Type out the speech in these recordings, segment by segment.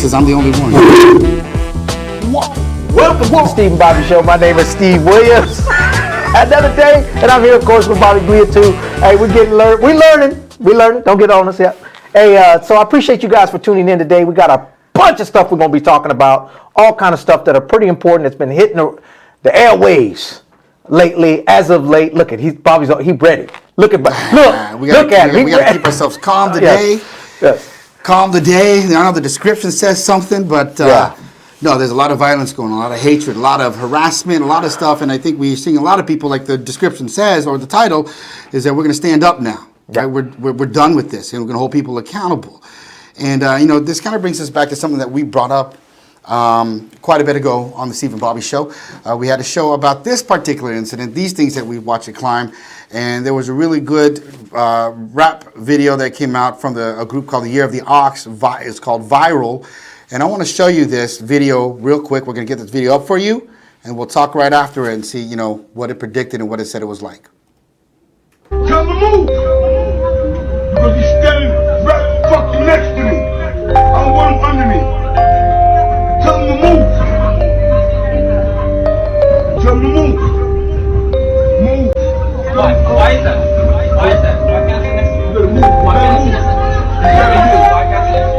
racist. I'm the only one. Welcome to the Steve and Bobby Show. My name is Steve Williams. Another day, and I'm here, of course, with Bobby Greer too. Hey, we're learning. Don't get on us yet. Hey, so I appreciate you guys for tuning in today. We got a bunch of stuff we're going to be talking about. All kind of stuff that are pretty important. That's been hitting the airwaves lately. As of late, look at he's ready. Look at him. We got to keep ourselves calm today. Yes. Calm today. I know the description says something, but no, there's a lot of violence going on, a lot of hatred, a lot of harassment, a lot of stuff, and I think we're seeing a lot of people, like the description says, or the title, is that we're going to stand up now. Right? We're done with this, and we're going to hold people accountable. And this kind of brings us back to something that we brought up quite a bit ago on the Steve and Bobby Show. We had a show about this particular incident, these things that we watch at Climb, and there was a really good rap video that came out from a group called the Year of the Ox. It's called Viral. And I want to show you this video real quick. We're going to get this video up for you, and we'll talk right after it and see, what it predicted and what it said it was like. Tell them to move, because he's standing right fucking next to me. I don't want him under me. Tell him to move. Tell him to move. Move. Why is that? Why can't I sit next to you? You better move. Why can't I sit next to you? You better move. Why can't I sit next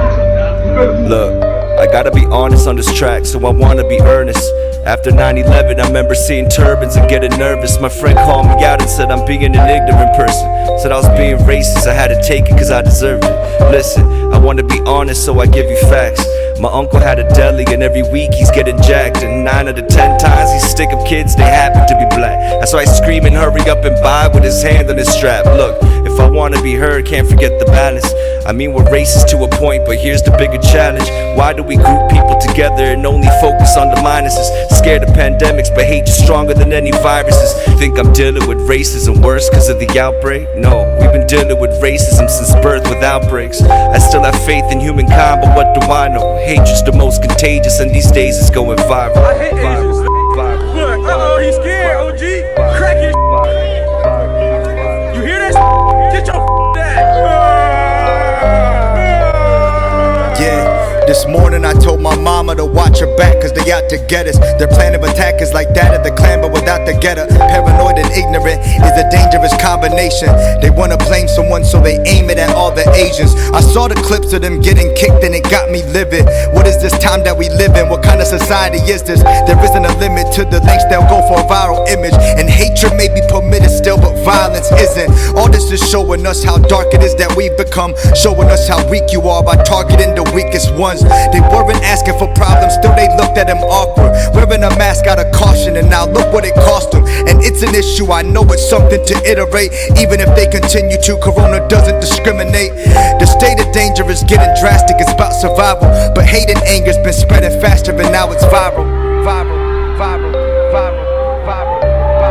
to you? You better move. Look, I gotta be honest on this track, so I wanna be earnest. After 9/11, I remember seeing turbans and getting nervous. My friend called me out and said I'm being an ignorant person. Said I was being racist, I had to take it cause I deserved it. Listen, I wanna be honest, so I give you facts. My uncle had a deli and every week he's getting jacked. And 9 out of 10 times he's stick up kids, they happen to be black. That's why I scream and hurry up and buy with his hand on his strap. Look, if I wanna be heard, can't forget the balance. I mean, we're racist to a point, but here's the bigger challenge. Why do we group people together and only focus on the minuses? Scared of pandemics, but hate is stronger than any viruses. Think I'm dealing with racism worse cause of the outbreak? No, we've been dealing with racism since birth with outbreaks. I still have faith in humankind, but what do I know? Hatred's the most contagious, and these days it's going viral. I hate Asians. Look, he's scared, OG. Crack his You hear that? Get your back. Yeah, this morning I told my mama to watch her back cause they out to get us. Their plan of attack is like that of the Klan but without the getter. Paranoid and ignorant is a dangerous combination. They wanna blame someone so they aim it at all the Asians. I saw the clips of them getting kicked and it got me livid. What is this time that we live in? What kind of society is this? There isn't a limit to the lengths they'll go for a viral image. And hatred may be permitted still, but violence isn't. All this is showing us how dark it is that we've become, showing us how weak you are by targeting the weakest ones. They weren't asking for problems, still they looked at him awkward. Wearing a mask out of caution, and now look what it cost them. And it's an issue, I know it's something to iterate. Even if they continue to, Corona doesn't discriminate. The state of danger is getting drastic, it's about survival. But hate and anger's been spreading faster, and now it's viral. Viral, viral, viral, viral, viral.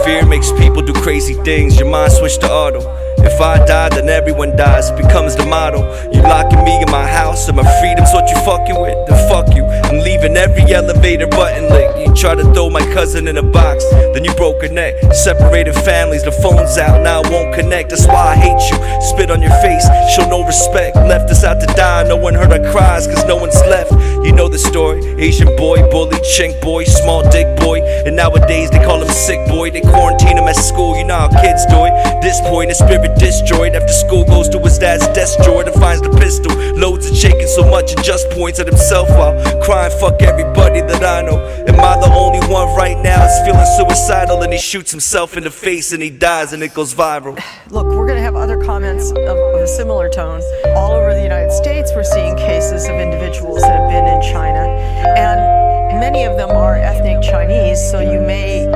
Fear makes people do crazy things, your mind switch to auto. If I die, then everyone dies, it becomes the motto. You locking me in my house, and my freedom's what you fucking with, then fuck you. I'm leaving every elevator button lit. You try to throw my cousin in a box, then you broke her neck. Separated families, the phone's out, now it won't connect. That's why I hate you, spit on your face, show no respect. Left us out to die, no one heard our cries, cause no one's left. You know the story, Asian boy, bully, chink boy, small dick boy. And nowadays they call him sick boy, they quarantine him at school, you know how kids do it. This point, his spirit destroyed after school, goes to his dad's desk drawer and finds the pistol. Loads and shaking so much and just points at himself while crying, fuck everybody that I know. Am I the only one right now that's feeling suicidal? And he shoots himself in the face and he dies and it goes viral. Look, we're going to have other comments of a similar tone. All over the United States, we're seeing cases of individuals that have been in China, and many of them are ethnic Chinese, so you may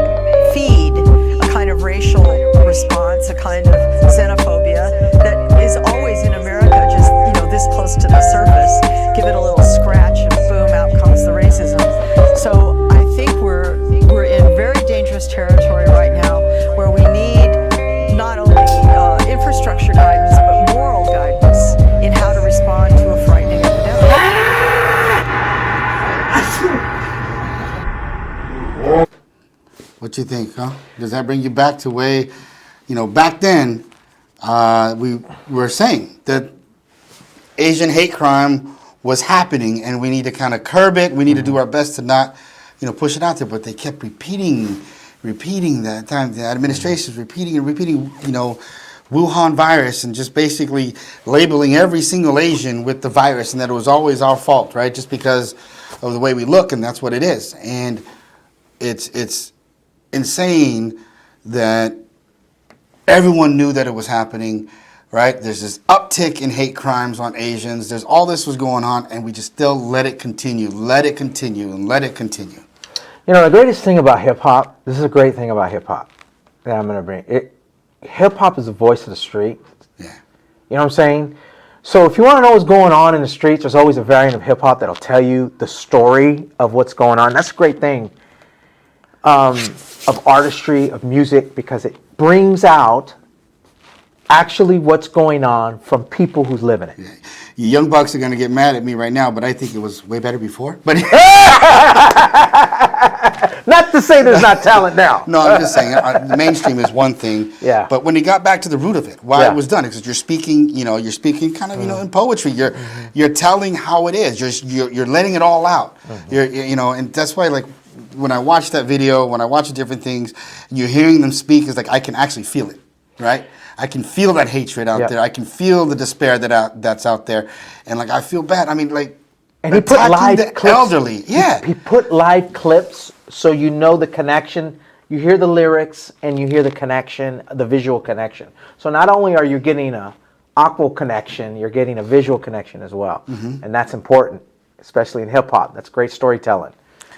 feed a kind of racial response, a kind of xenophobia that is always in America, just this close to the surface. Give it a little scratch and boom, out comes the racism. So I think we're in very dangerous territory right now, where we need not only infrastructure guidance but moral guidance in how to respond to a frightening epidemic. What you think, huh? Does that bring you back to way, back then, we were saying that Asian hate crime was happening, and we need to kind of curb it. We need to do our best to not, push it out there. But they kept repeating that time. The administration's repeating, Wuhan virus, and just basically labeling every single Asian with the virus, and that it was always our fault, right? Just because of the way we look, and that's what it is. And it's insane that everyone knew that it was happening. Right? There's this uptick in hate crimes on Asians. There's all this was going on, and we just still let it continue, and let it continue. The greatest thing about hip-hop, this is a great thing about hip-hop that I'm going to bring. Hip-hop is the voice of the street. Yeah. You know what I'm saying? So if you want to know what's going on in the streets, there's always a variant of hip-hop that'll tell you the story of what's going on. That's a great thing of artistry, of music, because it brings out actually what's going on from people who's living it. Yeah. You young bucks are going to get mad at me right now, but I think it was way better before. But not to say there's not talent now. No, I'm just saying the mainstream is one thing. Yeah. But when he got back to the root of it, why it was done, because you're speaking kind of in poetry. You're telling how it is. You're letting it all out. And that's why when I watch that video, when I watch the different things, and you're hearing them speak, it's like I can actually feel it, right? I can feel that hatred out there. I can feel the despair that's out there, and I feel bad. I mean, and he put live the clips. Elderly, yeah. He put live clips so you know the connection. You hear the lyrics and you hear the connection, the visual connection. So not only are you getting a audio connection, you're getting a visual connection as well, and that's important, especially in hip hop. That's great storytelling.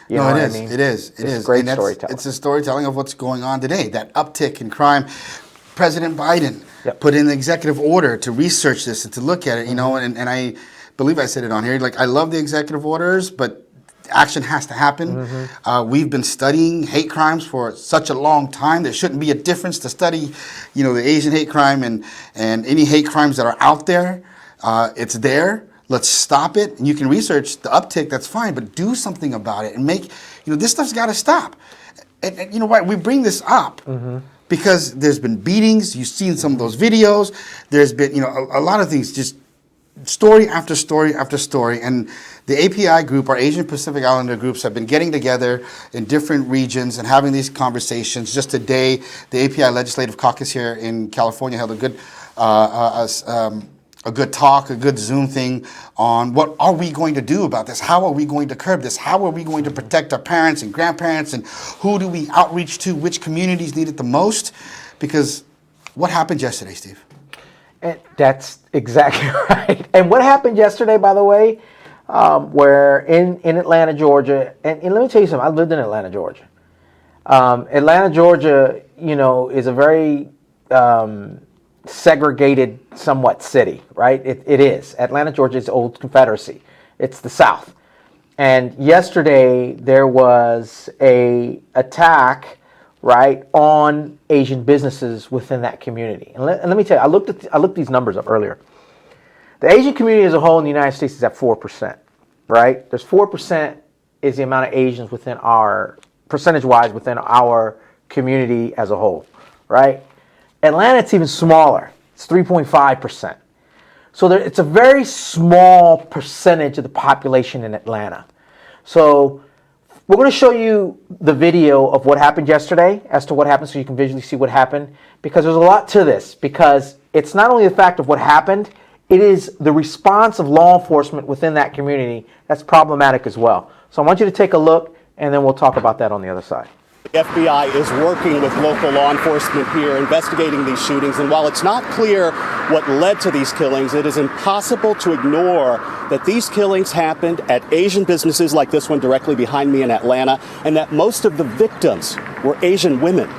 You know what I mean? It is. Great storytelling. It's a storytelling of what's going on today. That uptick in crime. President Biden put in the executive order to research this and to look at it, and I believe I said it on here. I love the executive orders, but action has to happen. We've been studying hate crimes for such a long time. There shouldn't be a difference to study, the Asian hate crime and any hate crimes that are out there. It's there. Let's stop it. And you can research the uptick. That's fine, but do something about it and make, this stuff's got to stop. And you know why we bring this up? Because there's been beatings. You've seen some of those videos. There's been, a lot of things, just story after story after story. And the API group, our Asian Pacific Islander groups, have been getting together in different regions and having these conversations. Just today, the API Legislative Caucus here in California held a good talk, a good Zoom thing on what are we going to do about this? How are we going to curb this? How are we going to protect our parents and grandparents? And who do we outreach to? Which communities need it the most? Because what happened yesterday, Steve? And that's exactly right. And what happened yesterday, by the way, where in Atlanta, Georgia, and let me tell you something, I lived in Atlanta, Georgia. Atlanta, Georgia, is a very segregated somewhat city, right? It is. Atlanta, Georgia is the old Confederacy. It's the South. And yesterday there was a attack, right, on Asian businesses within that community. And let me tell you, I looked these numbers up earlier. The Asian community as a whole in the United States is at 4%, right? There's 4% is the amount of Asians within our, percentage-wise, within our community as a whole, right? Atlanta, it's even smaller. It's 3.5%. So it's a very small percentage of the population in Atlanta. So we're going to show you the video of what happened yesterday as to what happened so you can visually see what happened, because there's a lot to this, because it's not only the fact of what happened, it is the response of law enforcement within that community that's problematic as well. So I want you to take a look, and then we'll talk about that on the other side. The FBI is working with local law enforcement here, investigating these shootings. And while it's not clear what led to these killings, it is impossible to ignore that these killings happened at Asian businesses like this one directly behind me in Atlanta, and that most of the victims were Asian women.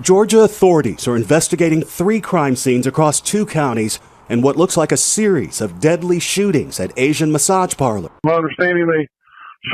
Georgia authorities are investigating 3 crime scenes across 2 counties and what looks like a series of deadly shootings at Asian massage parlors. My understanding, they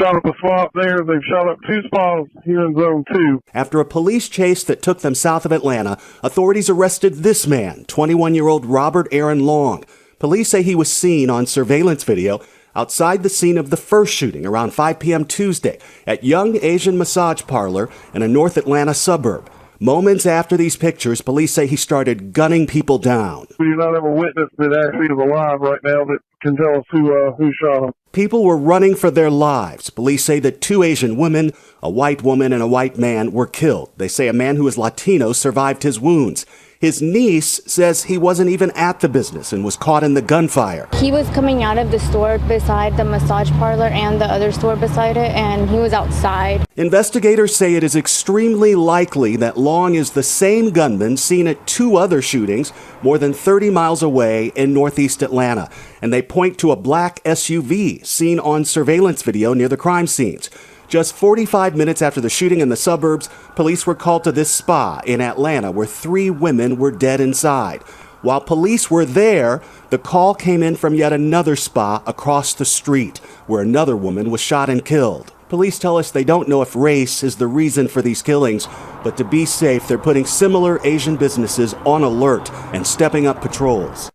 shot up a spot there. They've shot up 2 spots here in Zone 2. After a police chase that took them south of Atlanta, authorities arrested this man, 21-year-old Robert Aaron Long. Police say he was seen on surveillance video outside the scene of the first shooting around 5 p.m. Tuesday at Young Asian Massage Parlor in a North Atlanta suburb. Moments after these pictures, police say he started gunning people down. We do not have a witness that actually is alive right now that can tell us who shot him. People were running for their lives. Police say that 2 Asian women, a white woman and a white man, were killed. They say a man who is Latino survived his wounds. His niece says he wasn't even at the business and was caught in the gunfire. He was coming out of the store beside the massage parlor and the other store beside it, and he was outside. Investigators say it is extremely likely that Long is the same gunman seen at 2 other shootings more than 30 miles away in northeast Atlanta. And they point to a black SUV seen on surveillance video near the crime scenes. Just 45 minutes after the shooting in the suburbs, police were called to this spa in Atlanta where 3 women were dead inside. While police were there, the call came in from yet another spa across the street where another woman was shot and killed. Police tell us they don't know if race is the reason for these killings, but to be safe, they're putting similar Asian businesses on alert and stepping up patrols.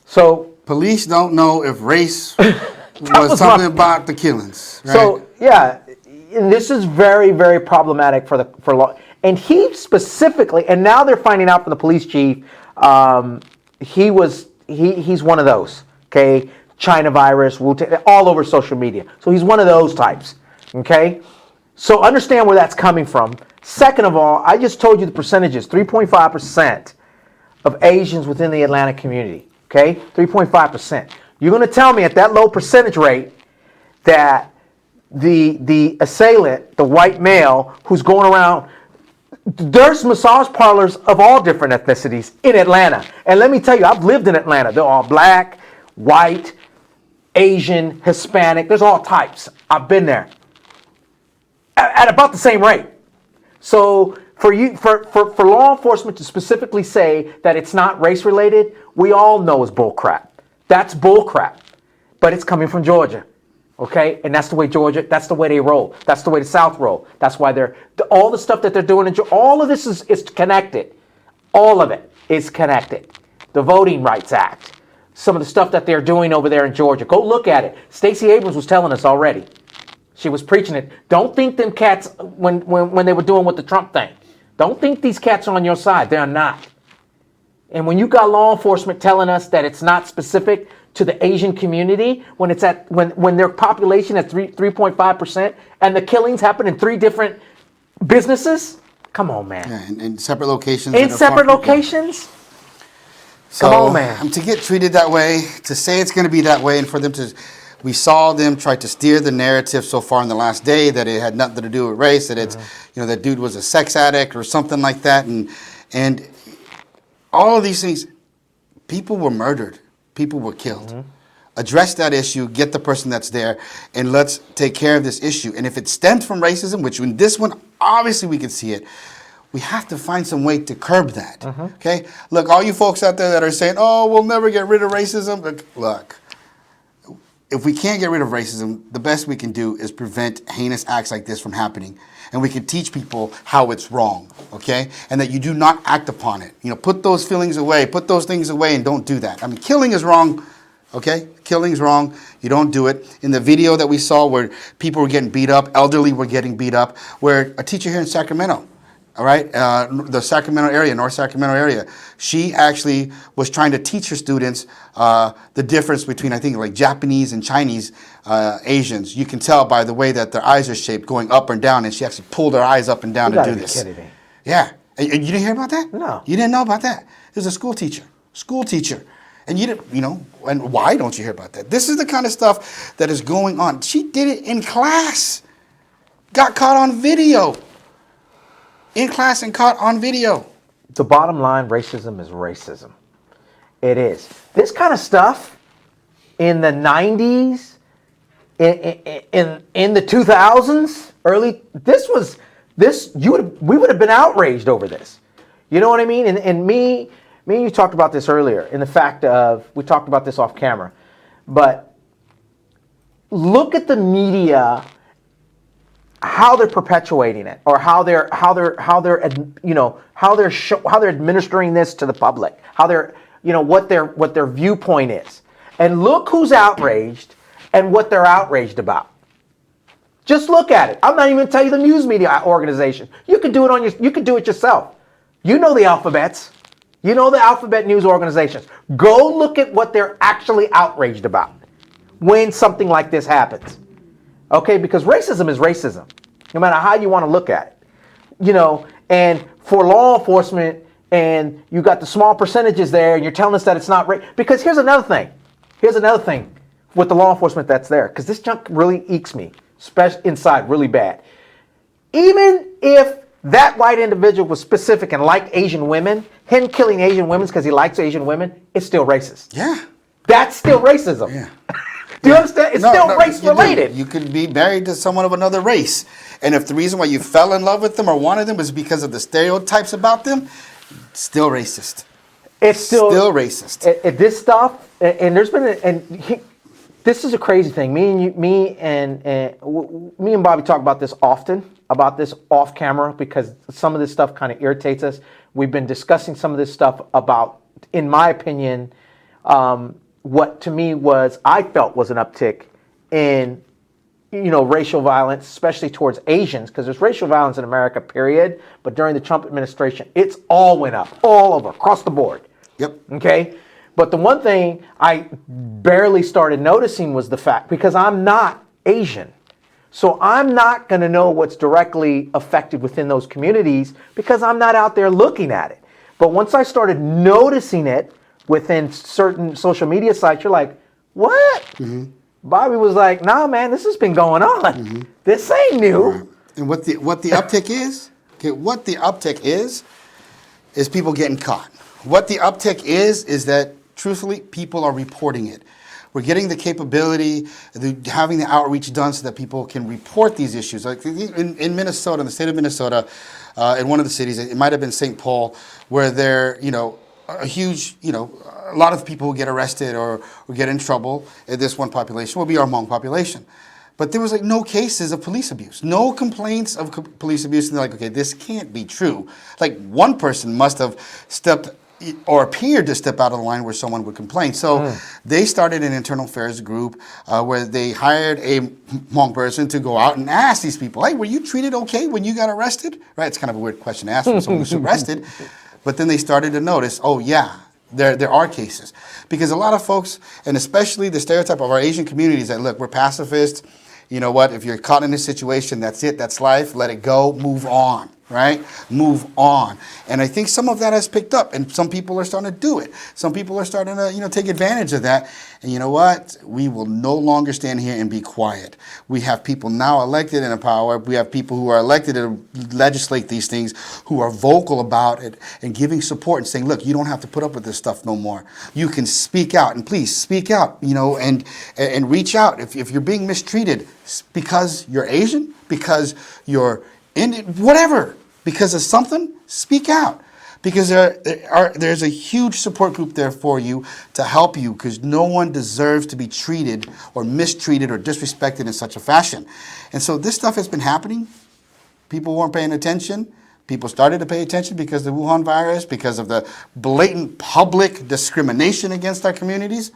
So police don't know if race was something about the killings. Right? So yeah, and this is very, very problematic for law. And he specifically, and now they're finding out from the police chief, he's one of those. Okay, China virus, all over social media. So he's one of those types. Okay, so understand where that's coming from. Second of all, I just told you the percentages: 3.5% of Asians within the Atlanta community. Okay, 3.5%. You're going to tell me at that low percentage rate that the assailant, the white male who's going around, there's massage parlors of all different ethnicities in Atlanta. And let me tell you, I've lived in Atlanta. They're all black, white, Asian, Hispanic. There's all types. I've been there at about the same rate. So for law enforcement to specifically say that it's not race related, we all know is bull crap. That's bull crap, but it's coming from Georgia, okay? And that's the way that's the way they roll. That's the way the South roll. That's why all the stuff that they're doing in Georgia, all of this is connected. All of it is connected. The Voting Rights Act, some of the stuff that they're doing over there in Georgia. Go look at it. Stacey Abrams was telling us already. She was preaching it. Don't think them cats, when they were doing with the Trump thing, don't think these cats are on your side. They're not. And when you got law enforcement telling us that it's not specific to the Asian community, when it's when their population is 3.5% and the killings happen in 3 different businesses, come on, man. Yeah, in separate locations. In separate locations? So, come on, man. To get treated that way, to say it's going to be that way, and for them to, we saw them try to steer the narrative so far in the last day that it had nothing to do with race, that it's, that dude was a sex addict or something like that, and all of these things, people were murdered. People were killed. Address that issue, get the person that's there, and let's take care of this issue. And if it stems from racism, which in this one, obviously we can see it, we have to find some way to curb that. Okay? Look, all you folks out there that are saying, oh, we'll never get rid of racism. Look, if we can't get rid of racism, the best we can do is prevent heinous acts like this from happening. And we can teach people how it's wrong, okay? And that you do not act upon it. Put those feelings away, put those things away, and don't do that. I mean, killing is wrong, okay? Killing's wrong. You don't do it. In the video that we saw where people were getting beat up, elderly were getting beat up, where a teacher here in Sacramento, all right, the Sacramento area, North Sacramento area, she actually was trying to teach her students the difference between, I think, like Japanese and Chinese Asians. You can tell by the way that their eyes are shaped going up and down, and she actually pulled her eyes up and down to do this. Kidding me. Yeah. And you didn't hear about that? No. You didn't know about that? There's a school teacher. And you didn't, and why don't you hear about that? This is the kind of stuff that is going on. She did it in class. Got caught on video. In class and caught on video. The bottom line, racism is racism. It is. This kind of stuff in the 90s, in the 2000s, we would have been outraged over this. You know what I mean? And me and you talked about this earlier, in the fact of, we talked about this off camera, but look at the media, how they're perpetuating it, or how they're administering this to the public, how they're, what their viewpoint is. and look who's outraged and what they're outraged about. Just look at it. I'm not even going to tell you the news media organization. You can do it you can do it yourself. You know the alphabets. You know the alphabet news organizations. Go look at what they're actually outraged about when something like this happens. Okay, because racism is racism, no matter how you want to look at it. And for law enforcement, and you got the small percentages there, and you're telling us that it's not because here's another thing. Here's another thing with the law enforcement that's there, because this junk really ekes me, especially inside, really bad. Even if that white individual was specific and liked Asian women, him killing Asian women because he likes Asian women, it's still racist. Yeah. That's still racism. Yeah. Do you understand? It's still race related. You could be married to someone of another race. And if the reason why you fell in love with them or wanted them was because of the stereotypes about them, still racist. It's still racist. This stuff, and there's been, this is a crazy thing. Me and Bobby talk about this often, about this off camera, because some of this stuff kind of irritates us. We've been discussing some of this stuff about, in my opinion, what to me I felt was an uptick in, racial violence, especially towards Asians, because there's racial violence in America, period. But during the Trump administration, it's all went up, all over, across the board. Yep. Okay. But the one thing I barely started noticing was the fact, because I'm not Asian, so I'm not going to know what's directly affected within those communities because I'm not out there looking at it. But once I started noticing it within certain social media sites, you're like, what? Mm-hmm. Bobby was like, nah, man, this has been going on. Mm-hmm. This ain't new. Right. And what the uptick is, what the uptick is people getting caught. What the uptick is that, truthfully, people are reporting it. We're getting the capability, having the outreach done so that people can report these issues. Like in Minnesota, in the state of Minnesota, in one of the cities, it might have been St. Paul, where there, a huge, a lot of people who get arrested or get in trouble in this one population will be our Hmong population. But there was no cases of police abuse, no complaints of police abuse. And they're like, okay, this can't be true. Like one person must have stepped or appeared to step out of the line where someone would complain. So they started an internal affairs group where they hired a Hmong person to go out and ask these people, hey, were you treated okay when you got arrested? Right? It's kind of a weird question to ask from someone who's arrested. But then they started to notice, oh yeah, there are cases. Because a lot of folks, and especially the stereotype of our Asian communities that, look, we're pacifists. You know what? If you're caught in this situation, that's it. That's life. Let it go. Move on. Right? Move on. And I think some of that has picked up, and some people are starting to do it. Some people are starting to, take advantage of that. And you know what? We will no longer stand here and be quiet. We have people now elected in power. We have people who are elected to legislate these things, who are vocal about it and giving support and saying, look, you don't have to put up with this stuff no more. You can speak out, and please speak out, and reach out. If you're being mistreated because you're Asian, because you're whatever, because of something, speak out. Because there's a huge support group there for you to help you, because no one deserves to be treated or mistreated or disrespected in such a fashion. And so this stuff has been happening. People weren't paying attention. People started to pay attention because of the Wuhan virus, because of the blatant public discrimination against our communities.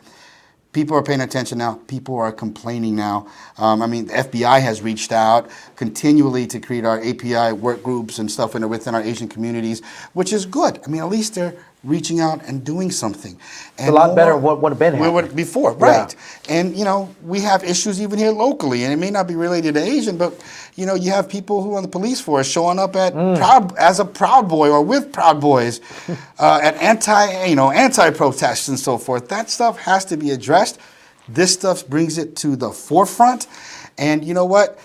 People are paying attention now. People are complaining now. The FBI has reached out continually to create our API work groups and stuff within our Asian communities, which is good. At least they're reaching out and doing something. And a lot better than what would have been happening before, right? Yeah. And, we have issues even here locally, and it may not be related to Asian, but, you have people who are on the police force showing up at as a Proud Boy or with Proud Boys at anti-protests and so forth. That stuff has to be addressed. This stuff brings it to the forefront. And you know what?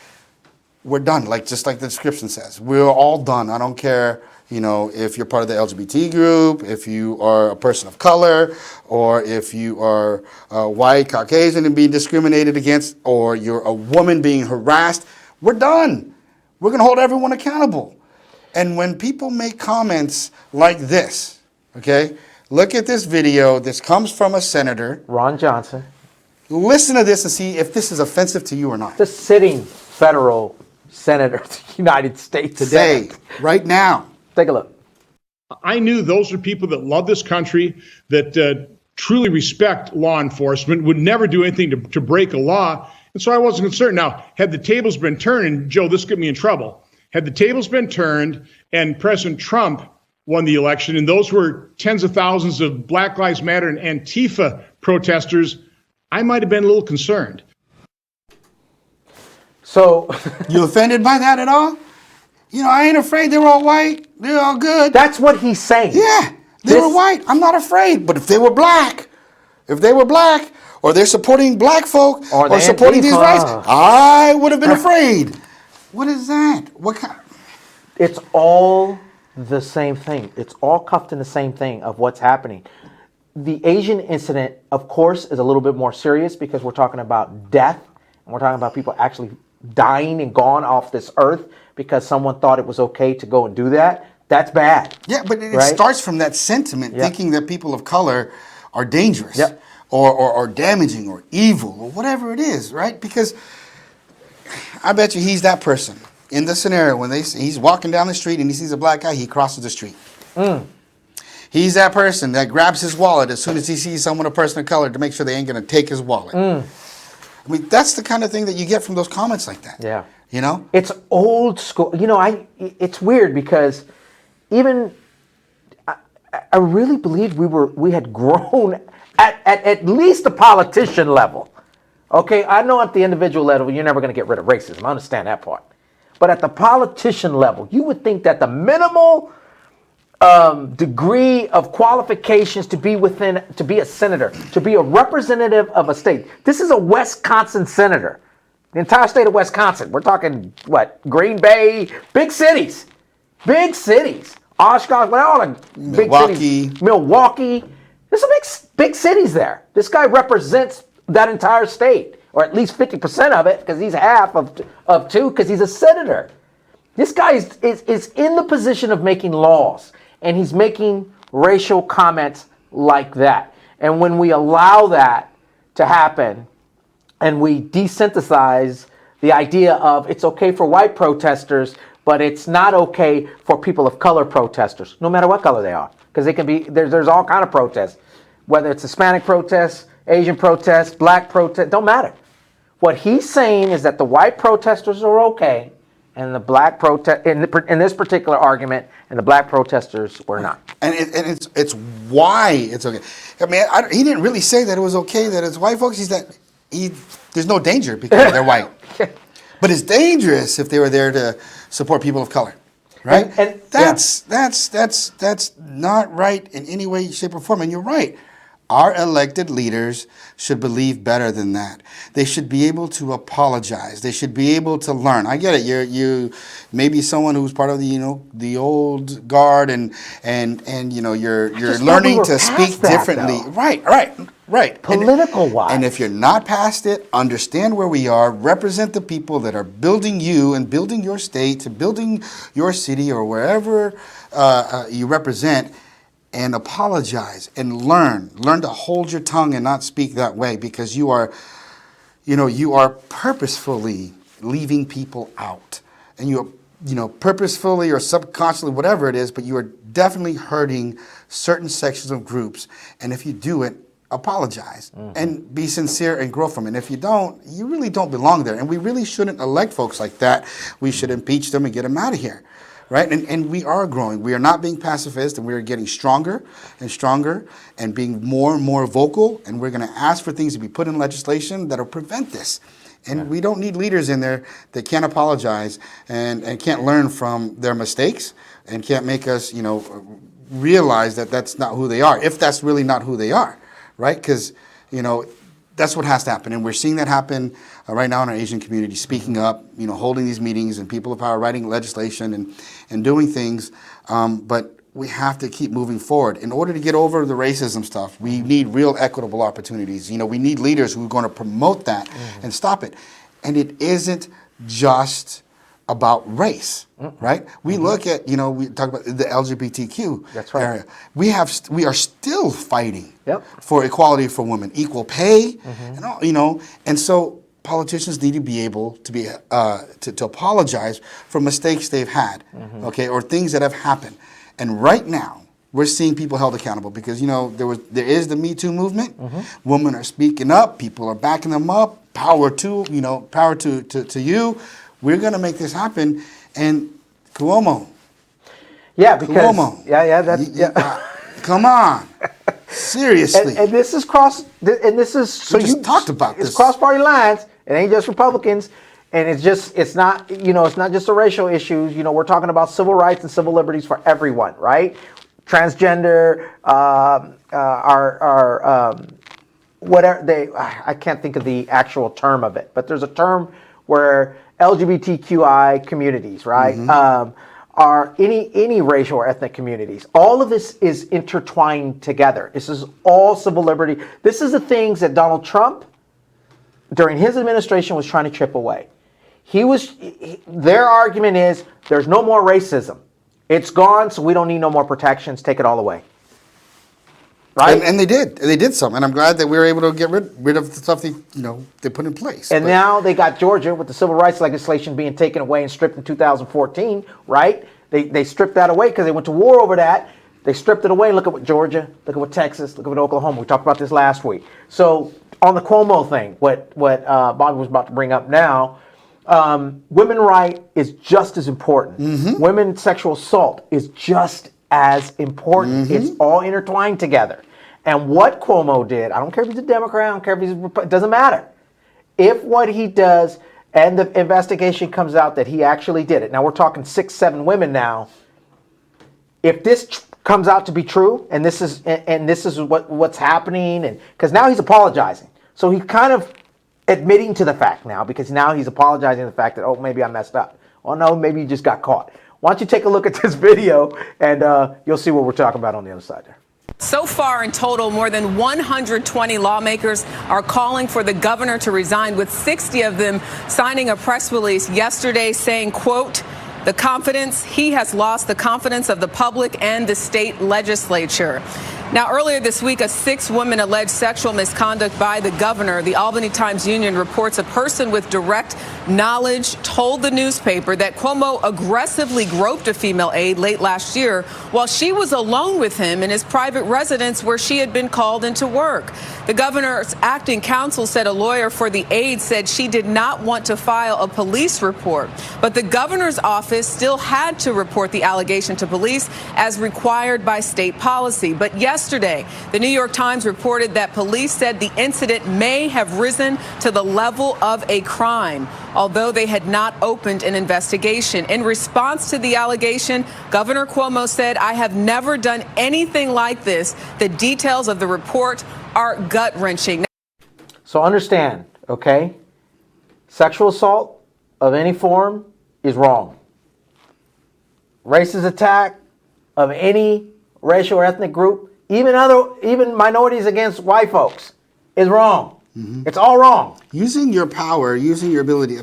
We're done, just like the description says. We're all done. I don't care. If you're part of the LGBT group, if you are a person of color, or if you are white, Caucasian and being discriminated against, or you're a woman being harassed, we're done. We're going to hold everyone accountable. And when people make comments like this, okay, look at this video. This comes from a senator. Ron Johnson. Listen to this and see if this is offensive to you or not. The sitting federal senator of the United States today. Right now. Take a look. I knew those are people that love this country, that truly respect law enforcement, would never do anything to break a law. And so I wasn't concerned. Now, had the tables been turned, and Joe, this got me in trouble. Had the tables been turned and President Trump won the election, and those were tens of thousands of Black Lives Matter and Antifa protesters, I might have been a little concerned. So, you offended by that at all? You know, I ain't afraid. They're all white. They're all good. That's what he's saying. Yeah, they were white. I'm not afraid. But if they were black, or they're supporting black folk, or supporting these rights, I would have been afraid. What is that? What kind? It's all the same thing. It's all cuffed in the same thing of what's happening. The Asian incident, of course, is a little bit more serious because we're talking about death, and we're talking about people actually dying and gone off this earth because someone thought it was okay to go and do that. That's bad. Yeah, but it starts from that sentiment, thinking that people of color are dangerous or damaging or evil or whatever it is, right? Because I bet you he's that person. In the scenario, when he's walking down the street and he sees a black guy, he crosses the street. He's that person that grabs his wallet as soon as he sees a person of color to make sure they ain't going to take his wallet. I mean, that's the kind of thing that you get from those comments like that. Yeah. You know? It's old school. You know, it's weird because even I really believed we had grown at least the politician level. Okay, I know at the individual level, you're never going to get rid of racism. I understand that part. But at the politician level, you would think that the minimal degree of qualifications to be a senator, to be a representative of a state. This is a Wisconsin senator. The entire state of Wisconsin. We're talking, Green Bay, big cities. Oshkosh, all the big cities. Milwaukee. There's some big cities there. This guy represents that entire state, or at least 50% of it, because he's half of two, because he's a senator. This guy is in the position of making laws, and he's making racial comments like that. And when we allow that to happen, and we desynthesize the idea of it's okay for white protesters, but it's not okay for people of color protesters, no matter what color they are, because they can be there's all kind of protests, whether it's Hispanic protests, Asian protests, black protests, don't matter. What he's saying is that the white protesters are okay, and the black in this particular argument, and the black protesters were not. And it's why it's okay. I mean, he didn't really say that it was okay that it's white folks. There's no danger because they're white. But it's dangerous if they were there to support people of color, right? And that's not right in any way, shape, or form. And you're right. Our elected leaders should believe better than that. They should be able to apologize. They should be able to learn. I get it. You maybe someone who's part of the old guard, and you're learning to speak differently. Right. Political wise. And if you're not past it, understand where we are. Represent the people that are building you and building your state, and building your city or wherever you represent. And apologize and learn to hold your tongue and not speak that way, because you are purposefully leaving people out, and you purposefully or subconsciously, whatever it is, but you are definitely hurting certain sections of groups. And if you do it, apologize and be sincere and grow from it. And if you don't, you really don't belong there. And we really shouldn't elect folks like that. We should impeach them and get them out of here. Right? And we are growing. We are not being pacifist, and we are getting stronger and stronger and being more and more vocal. And we're going to ask for things to be put in legislation that will prevent this. And we don't need leaders in there that can't apologize and can't learn from their mistakes and can't make us, realize that that's not who they are, if that's really not who they are. Right? Because, that's what has to happen. And we're seeing that happen right now in our Asian community, speaking up, holding these meetings, and people of power writing legislation and doing things. But we have to keep moving forward. In order to get over the racism stuff, we need real equitable opportunities. We need leaders who are going to promote that and stop it. And it isn't just about race, right? We look at, we talk about the LGBTQ area. We are still fighting for equality for women, equal pay, and all, and so politicians need to be able to be to apologize for mistakes they've had, okay, or things that have happened. And right now, we're seeing people held accountable because, there is the Me Too movement. Women are speaking up. People are backing them up. Power to you. We're going to make this happen. And Cuomo. Yeah, because Cuomo. Come on. Seriously. And this is so we just talked about this. It's cross-party lines. It ain't just Republicans. And it's not just the racial issues. We're talking about civil rights and civil liberties for everyone, right? Transgender, I can't think of the actual term of it, but there's a term where LGBTQI communities, right? Are any racial or ethnic communities. All of this is intertwined together. This is all civil liberty. This is the things that Donald Trump, during his administration, was trying to chip away. Their argument is there's no more racism. It's gone, so we don't need no more protections. Take it all away. Right? And they did. They did some. And I'm glad that we were able to get rid of the stuff they put in place. And now they got Georgia with the civil rights legislation being taken away and stripped in 2014, right? They stripped that away because they went to war over that. They stripped it away. Look at what Georgia, look at what Texas, look at what Oklahoma. We talked about this last week. So on the Cuomo thing, what Bobby was about to bring up now, women right is just as important. Women's sexual assault is just as important. It's all intertwined together. And what Cuomo did, I don't care if he's a Democrat, I don't care if he's a Republican, it doesn't matter. If what he does and the investigation comes out that he actually did it, now we're talking 6, 7 women now. If this comes out to be true, and this is what's happening, and because now he's apologizing, so he's kind of admitting to the fact now, because now he's apologizing to the fact that, oh, maybe I messed up. Oh no, maybe you just got caught. Why don't you take a look at this video, and you'll see what we're talking about on the other side there. So far in total, more than 120 lawmakers are calling for the governor to resign, with 60 of them signing a press release yesterday saying, quote, he has lost the confidence of the public and the state legislature. Now, earlier this week, a 6-woman alleged sexual misconduct by the governor. The Albany Times-Union reports a person with direct knowledge told the newspaper that Cuomo aggressively groped a female aide late last year while she was alone with him in his private residence where she had been called into work. The governor's acting counsel said a lawyer for the aide said she did not want to file a police report, but the governor's office still had to report the allegation to police as required by state policy. But yesterday, the New York Times reported that police said the incident may have risen to the level of a crime, although they had not opened an investigation. In response to the allegation, Governor Cuomo said, "I have never done anything like this. The details of the report are gut-wrenching." So understand, okay? Sexual assault of any form is wrong. Racist attack of any racial or ethnic group, even minorities against white folks, is wrong. It's all wrong. Using your power, using your ability,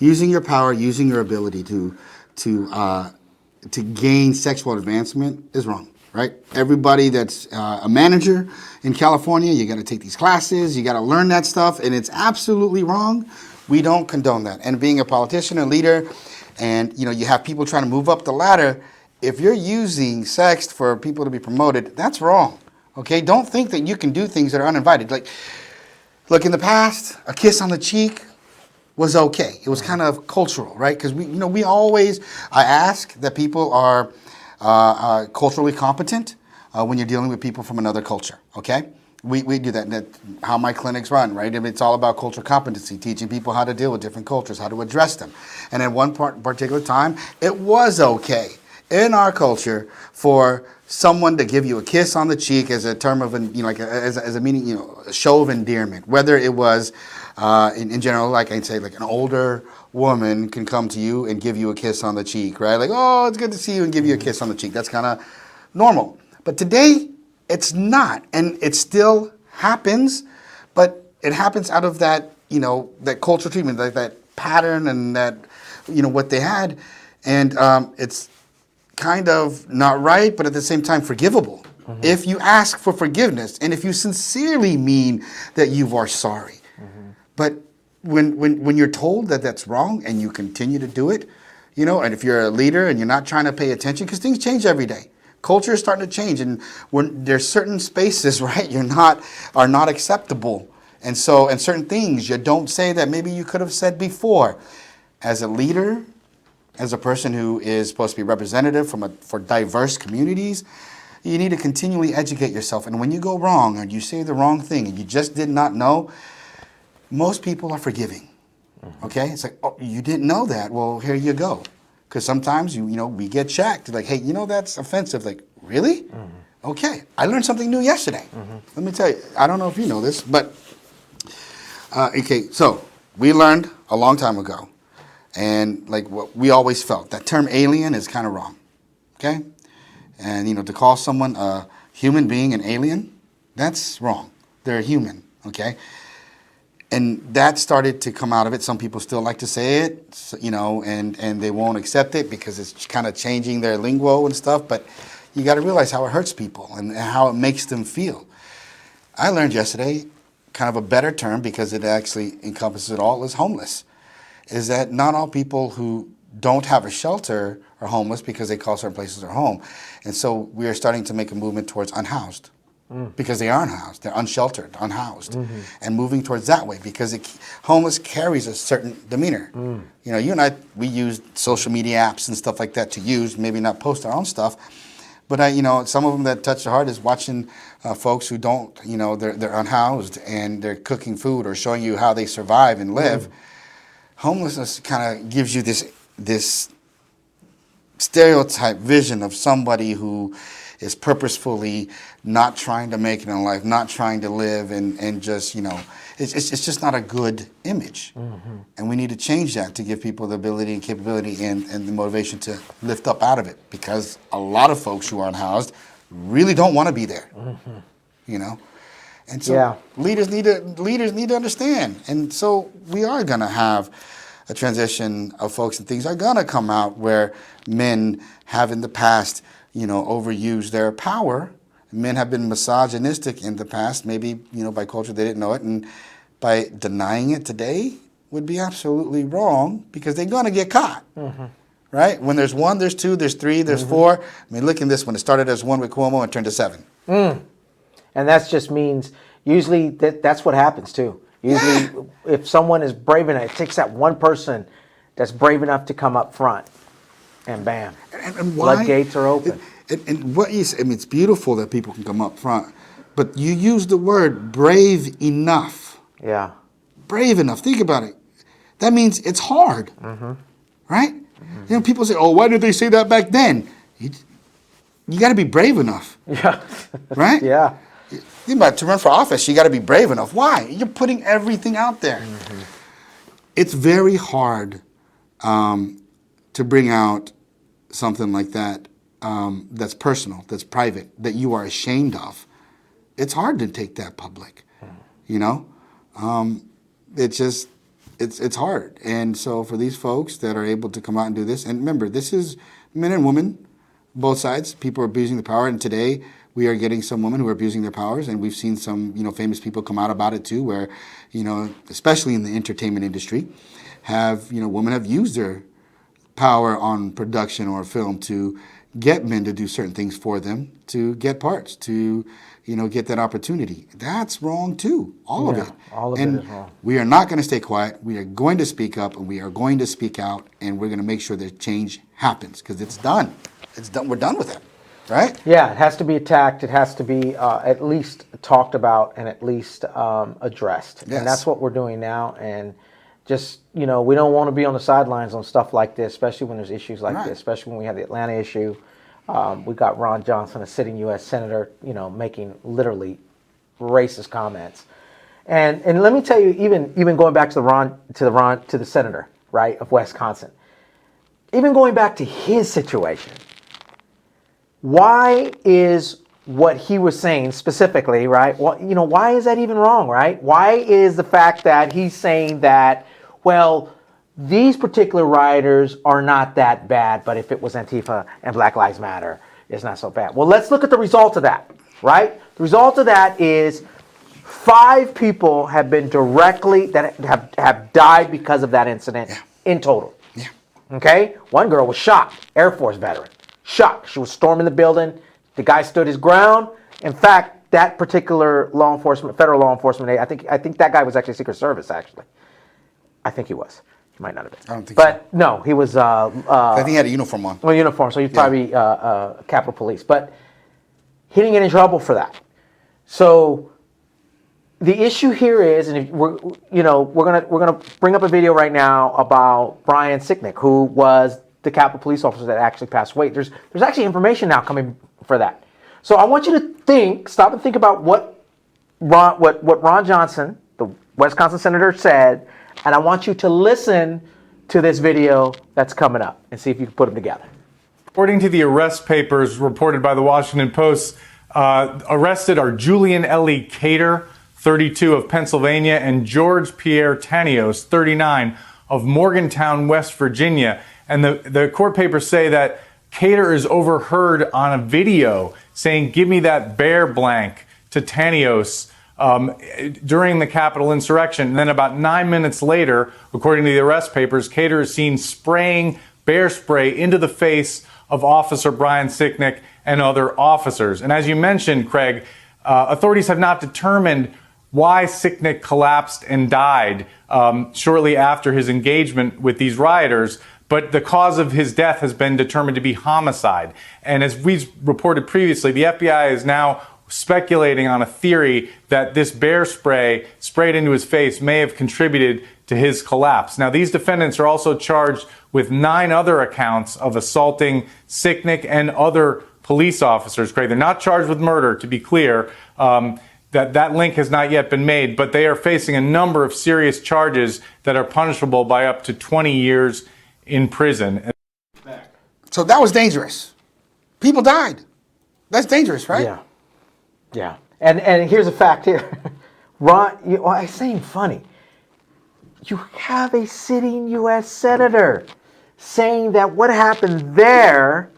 using your power, using your ability to gain sexual advancement is wrong, right? Everybody that's a manager in California, you got to take these classes, you got to learn that stuff, and it's absolutely wrong. We don't condone that. And being a politician, a leader, and you have people trying to move up the ladder, if you're using sex for people to be promoted, that's wrong. Okay, don't think that you can do things that are uninvited. Like, look, in the past, a kiss on the cheek was okay. It was kind of cultural, right? Because I ask that people are culturally competent when you're dealing with people from another culture. Okay, we do that. That's how my clinics run, right? It's all about cultural competency, teaching people how to deal with different cultures, how to address them. And at one particular time, it was okay in our culture for someone to give you a kiss on the cheek as a term of, as a meaning, a show of endearment. Whether it was, in general, like I'd say, like an older woman can come to you and give you a kiss on the cheek, right? Like, oh, it's good to see you, and give you a kiss on the cheek. That's kind of normal. But today, it's not, and it still happens, but it happens out of that, that cultural treatment, like that pattern and that, what they had, and it's kind of not right, but at the same time forgivable. If you ask for forgiveness and if you sincerely mean that you are sorry. But when you're told that that's wrong and you continue to do it, and if you're a leader and you're not trying to pay attention, because things change every day. culture is starting to change, and there's certain spaces, right, are not acceptable. And so, and certain things you don't say that maybe you could have said before. As a leader, as a person who is supposed to be representative for diverse communities, you need to continually educate yourself. And when you go wrong or you say the wrong thing and you just did not know, most people are forgiving. Okay? It's like, oh, you didn't know that. Well, here you go. Because sometimes, we get checked. Like, hey, that's offensive. Like, really? Okay. I learned something new yesterday. Let me tell you. I don't know if you know this, but, okay, so we learned a long time ago. And like what we always felt, that term alien is kind of wrong, okay? And to call someone a human being an alien, that's wrong. They're a human, okay? And that started to come out of it. Some people still like to say it, and they won't accept it because it's kind of changing their lingo and stuff. But you got to realize how it hurts people and how it makes them feel. I learned yesterday kind of a better term, because it actually encompasses it all, is homeless. Is that not all people who don't have a shelter are homeless because they call certain places their home. And so we are starting to make a movement towards unhoused, because they aren't housed. They're unsheltered, unhoused, and moving towards that way, because homeless carries a certain demeanor. You and I, we use social media apps and stuff like that to use, maybe not post our own stuff. But some of them that touch the heart is watching folks who don't, they're unhoused and they're cooking food or showing you how they survive and live. Homelessness kind of gives you this stereotype vision of somebody who is purposefully not trying to make it in life, not trying to live, and just, it's just not a good image. And we need to change that to give people the ability and capability and the motivation to lift up out of it, because a lot of folks who are unhoused really don't want to be there, And so leaders need to understand. And so we are going to have a transition of folks, and things are going to come out where men have in the past, overused their power. Men have been misogynistic in the past, maybe, by culture they didn't know it. And by denying it today would be absolutely wrong, because they're going to get caught. Right? When there's one, there's two, there's three, there's four. I mean, look at this one. It started as one with Cuomo and turned to 7. And that just means usually that's what happens too. Usually if someone is brave enough, it takes that one person that's brave enough to come up front, and bam, and why? Floodgates are open. And what you say, it's beautiful that people can come up front, but you use the word brave enough. Yeah. Brave enough. Think about it. That means it's hard, right? People say, oh, why did they say that back then? You got to be brave enough. Yeah. Right? Yeah. Think about it, to run for office, you got to be brave enough. Why? You're putting everything out there. It's very hard to bring out something like that, that's personal, that's private, that you are ashamed of. It's hard to take that public, It's hard. And so for these folks that are able to come out and do this, and remember, this is men and women, both sides. People are abusing the power, and today we are getting some women who are abusing their powers, and we've seen some, famous people come out about it too, where, especially in the entertainment industry, women have used their power on production or film to get men to do certain things for them, to get parts, to, get that opportunity. That's wrong too, all of it. All of it is wrong. We are not going to stay quiet. We are going to speak up, and we are going to speak out, and we're going to make sure that change happens, because it's done. It's done. We're done with it. Right? Yeah, it has to be attacked. It has to be at least talked about and at least addressed. Yes. And that's what we're doing now. And just, we don't want to be on the sidelines on stuff like this, especially when there's issues like this, especially when we have the Atlanta issue. We got Ron Johnson, a sitting U.S. Senator, making literally racist comments. And let me tell you, even going back to the senator, right, of Wisconsin, even going back to his situation, why is what he was saying specifically, right? Well, why is that even wrong, right? Why is the fact that he's saying that, well, these particular rioters are not that bad, but if it was Antifa and Black Lives Matter, it's not so bad. Well, let's look at the result of that, right? The result of that is 5 people have been that have died because of that incident in total. Yeah. Okay? One girl was shot, Air Force veteran. Shot. She was storming the building. The guy stood his ground. In fact, that particular federal law enforcement, I think that guy was actually Secret Service, actually. I think he was. He might not have been. I don't think so. But no, he was. I think he had a uniform on. Well, uniform, so he's probably Capitol Police. But he didn't get in trouble for that. So the issue here is, and if we're gonna bring up a video right now about Brian Sicknick, who was the Capitol Police officer that actually passed away. There's actually information now coming for that. So I want you to stop and think about what Ron Johnson, the Wisconsin senator, said, and I want you to listen to this video that's coming up and see if you can put them together. According to the arrest papers reported by the Washington Post, arrested are Julian Ellie Cater, 32, of Pennsylvania, and George Pierre Tanios, 39, of Morgantown, West Virginia. And the court papers say that Cater is overheard on a video saying, "Give me that bear blank," to Tanios during the Capitol insurrection. And then about 9 minutes later, according to the arrest papers, Cater is seen spraying bear spray into the face of Officer Brian Sicknick and other officers. And as you mentioned, Craig, authorities have not determined why Sicknick collapsed and died shortly after his engagement with these rioters. But the cause of his death has been determined to be homicide. And as we've reported previously, the FBI is now speculating on a theory that this bear spray sprayed into his face may have contributed to his collapse. Now, these defendants are also charged with 9 other accounts of assaulting Sicknick and other police officers. Craig, they're not charged with murder, to be clear. That link has not yet been made, but they are facing a number of serious charges that are punishable by up to 20 years in prison. So that was dangerous. People died. That's dangerous, right? Yeah. Yeah. And here's a fact here. Ron, I saying funny. You have a sitting U.S. senator saying that what happened there,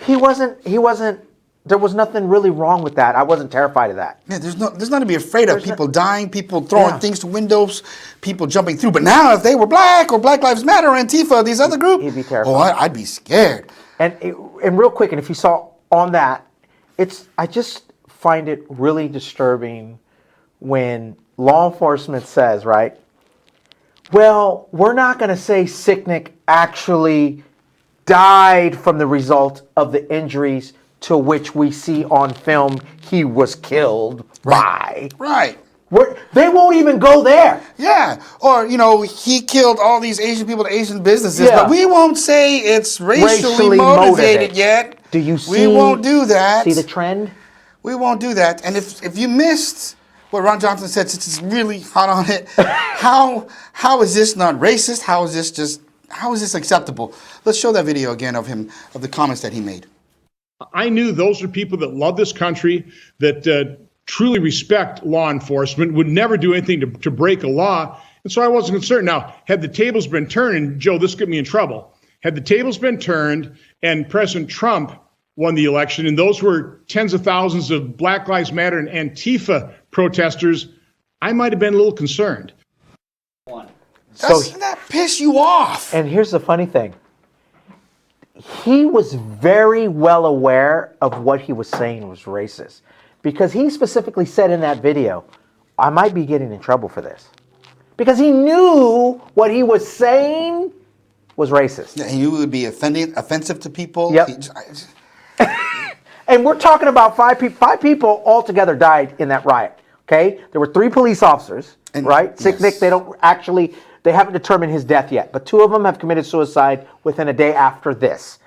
there was nothing really wrong with that. I wasn't terrified of that. Yeah, there's nothing to be afraid of. People dying, people throwing things to windows, people jumping through. But now, if they were black or Black Lives Matter or Antifa, these other groups, he'd be terrified. Oh, I'd be scared. And real quick, and if you saw on that, I just find it really disturbing when law enforcement says, right, well, we're not going to say Sicknick actually died from the result of the injuries to which we see on film he was killed by. Right. They won't even go there. Yeah. Or, he killed all these Asian people to Asian businesses, but we won't say it's racially motivated yet. Do you see? We won't do that. See the trend? We won't do that. And if you missed what Ron Johnson said, since it's really hot on it, how is this not racist? How is this acceptable? Let's show that video again of the comments that he made. I knew those are people that love this country, that truly respect law enforcement, would never do anything to break a law. And so I wasn't concerned. Now, had the tables been turned, and Joe, this got me in trouble. Had the tables been turned and President Trump won the election, and those were tens of thousands of Black Lives Matter and Antifa protesters, I might have been a little concerned. Doesn't that piss you off? And here's the funny thing. He was very well aware of what he was saying was racist, because he specifically said in that video, I might be getting in trouble for this. Because he knew what he was saying was racist. Yeah, he knew it would be offensive to people. Yep. And we're talking about 5 people. 5 people altogether died in that riot. Okay? There were 3 police officers, right? Sicknick, they haven't determined his death yet, but 2 of them have committed suicide within a day after this.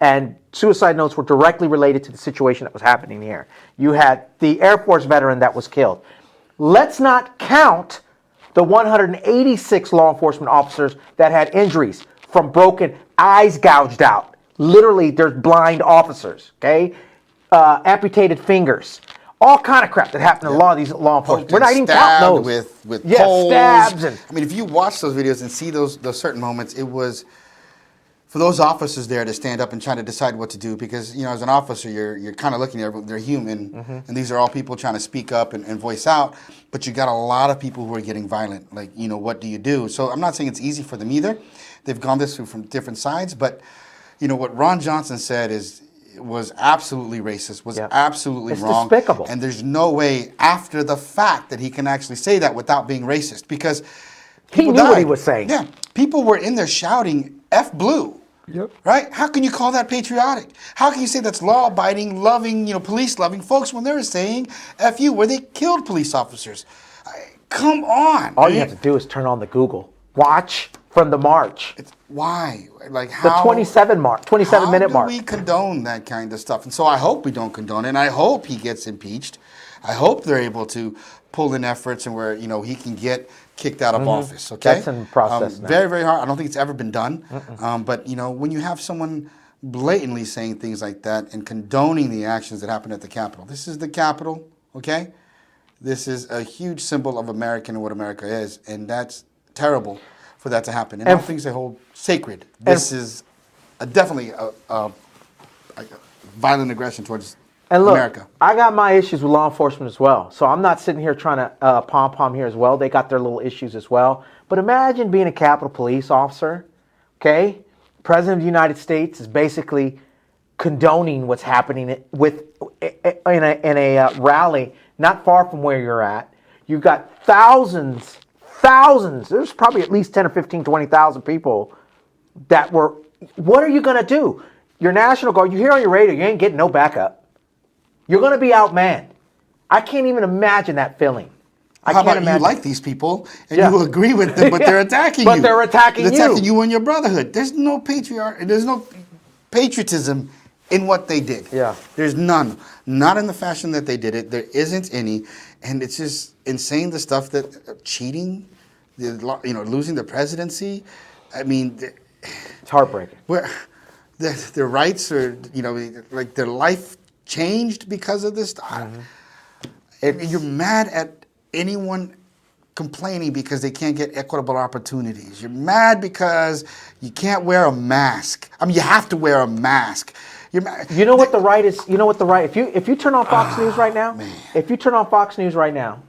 And suicide notes were directly related to the situation that was happening here. You had the Air Force veteran that was killed. Let's not count the 186 law enforcement officers that had injuries from broken eyes gouged out. Literally, there's blind officers, okay? Amputated fingers. All kind of crap that happened to a lot of these law enforcement. We're not even counting those. With poles. Stabs. I mean, if you watch those videos and see those certain moments, it was for those officers there to stand up and try to decide what to do, because, as an officer, you're kind of looking at them, they're human, and these are all people trying to speak up and voice out, but you got a lot of people who are getting violent. Like, what do you do? So I'm not saying it's easy for them either. They've gone this through from different sides, but, what Ron Johnson said is was absolutely racist, was absolutely It's wrong. despicable. And there's no way after the fact that he can actually say that without being racist, because he people knew what he died. was saying. Yeah, people were in there shouting "F blue." Yep. Right? How can you call that patriotic? How can you say that's law-abiding, loving, police-loving folks when they were saying "F you," where they killed police officers? Come on. All you have to do is turn on the Google. Watch from the march. Why? Like The how? 27 mark, 27-minute mark. How do we condone that kind of stuff? And so I hope we don't condone it. And I hope he gets impeached. I hope they're able to pull in efforts and where he can get kicked out of office. Okay, That's in process now. Very, very hard. I don't think it's ever been done. But when you have someone blatantly saying things like that and condoning the actions that happened at the Capitol, this is the Capitol. Okay, this is a huge symbol of American and what America is, and that's terrible for that to happen. And all things they hold sacred. This is definitely a violent aggression towards And look, America. I got my issues with law enforcement as well. So I'm not sitting here trying to pom-pom here as well. They got their little issues as well. But imagine being a Capitol Police officer, okay? President of the United States is basically condoning what's happening in a rally not far from where you're at. You've got thousands, there's probably at least 10 or 15, 20,000 people that were, what are you going to do? Your National Guard, you hear on your radio, you ain't getting no backup. You're going to be outmanned. I can't even imagine that feeling. How about you like these people and you agree with them, but they're attacking you. But they're attacking you. They're attacking you and your brotherhood. There's no there's no patriotism in what they did. Yeah. There's none. Not in the fashion that they did it. There isn't any. And it's just insane, the stuff that cheating, losing the presidency. I mean, it's heartbreaking. Where their rights are, like their life changed because of this. You're mad at anyone complaining because they can't get equitable opportunities. You're mad because you can't wear a mask. I mean, you have to wear a mask. You're mad. You know what the right is? You know what the right? If you turn on Fox News right now, if you turn on Fox News right now,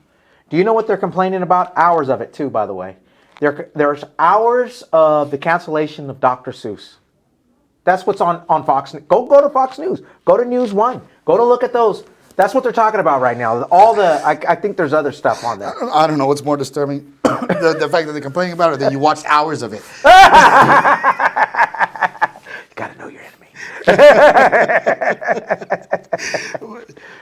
do you know what they're complaining about? Hours of it too, by the way. There's hours of the cancellation of Dr. Seuss. That's what's on Fox. Go to Fox News. Go to News One. Go to look at those. That's what they're talking about right now. I think there's other stuff on there. I don't know what's more disturbing, the fact that they're complaining about it, or that you watched hours of it. You gotta know your enemy.